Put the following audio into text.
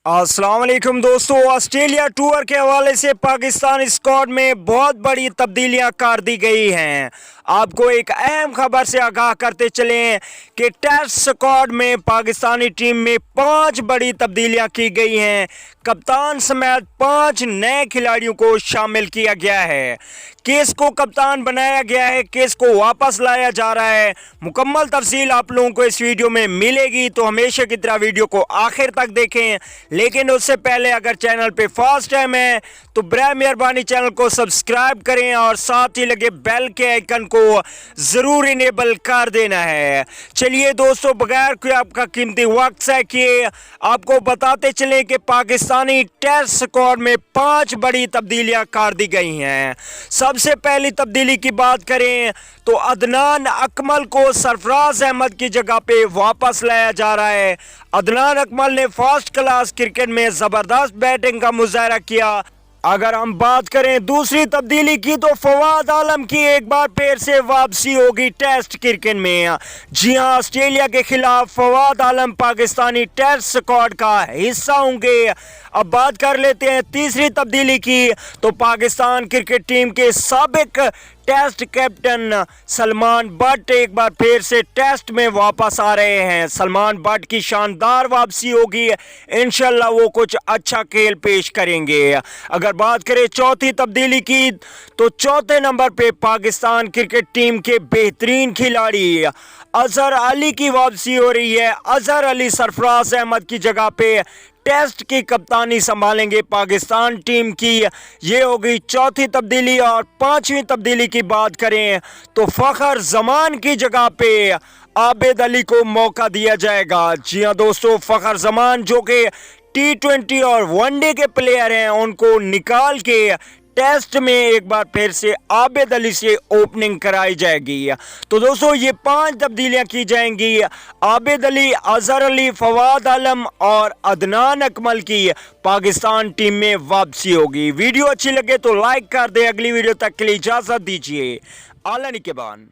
अस्सलाम वालेकुम दोस्तों, ऑस्ट्रेलिया टूर के हवाले से पाकिस्तान स्क्वाड में बहुत बड़ी तब्दीलियां कर दी गई हैं। आपको एक अहम खबर से आगाह करते चलें कि टेस्ट स्क्वाड में पाकिस्तानी टीम में 5 बड़ी तब्दीलियां की गई हैं। कप्तान समेत 5 नए खिलाड़ियों को शामिल किया गया है। किस को कप्तान बनाया गया है, किस को वापस लाया जा रहा है, मुकम्मल तफसील आप लोगों को इस वीडियो में मिलेगी, तो हमेशा की तरह वीडियो को आखिर तक देखें। लेकिन उससे पहले अगर चैनल पे फर्स्ट टाइम है तो बराए मेहरबानी चैनल को सब्सक्राइब करें और साथ ही लगे बेल के आइकन को ज़रूर इनेबल कर देना है। चलिए दोस्तों, बगैर कोई आपका कीमती वक्त से किए आपको बताते चले कि पाकिस्तानी टेस्ट स्क्वाड में 5 बड़ी तब्दीलियां कर दी गई हैं। सबसे पहली तब्दीली की बात करें तो अदनान अकमल को सरफराज अहमद की जगह पे वापस लाया जा रहा है। अदनान अकमल ने फर्स्ट क्लास क्रिकेट में ज़बरदस्त बैटिंग का मुजाहरा किया। अगर हम बात करें दूसरी तब्दीली की तो फवाद आलम की एक बार फिर से वापसी होगी टेस्ट क्रिकेट में। जी हां, ऑस्ट्रेलिया के खिलाफ फवाद आलम पाकिस्तानी टेस्ट स्क्वाड का हिस्सा होंगे। अब बात कर लेते हैं तीसरी तब्दीली की तो पाकिस्तान क्रिकेट टीम के साबिक टेस्ट कैप्टन सलमान बट एक बार फिर से टेस्ट में वापस आ रहे हैं। सलमान बट की शानदार वापसी होगी, इंशाल्लाह वो कुछ अच्छा खेल पेश करेंगे। अगर बात करें चौथी तब्दीली की तो चौथे नंबर पे पाकिस्तान क्रिकेट टीम के बेहतरीन खिलाड़ी अजहर अली की वापसी हो रही है। अजहर अली सरफराज अहमद की जगह पे टेस्ट की कप्तानी संभालेंगे पाकिस्तान टीम की। ये होगी चौथी तब्दीली। और पांचवी तब्दीली की बात करें तो फखर जमान की जगह पे आबिद अली को मौका दिया जाएगा। जी हां दोस्तों, फखर जमान जो कि T20 और वनडे के प्लेयर हैं, उनको निकाल के टेस्ट में एक बार फिर से आबिद अली से ओपनिंग कराई जाएगी। तो दोस्तों, ये 5 तब्दीलियां की जाएंगी। आबिद अली, अजहर अली, फवाद आलम और अदनान अकमल की पाकिस्तान टीम में वापसी होगी। वीडियो अच्छी लगे तो लाइक कर दे। अगली वीडियो तक के लिए इजाज़त दीजिए। आला निकेबान।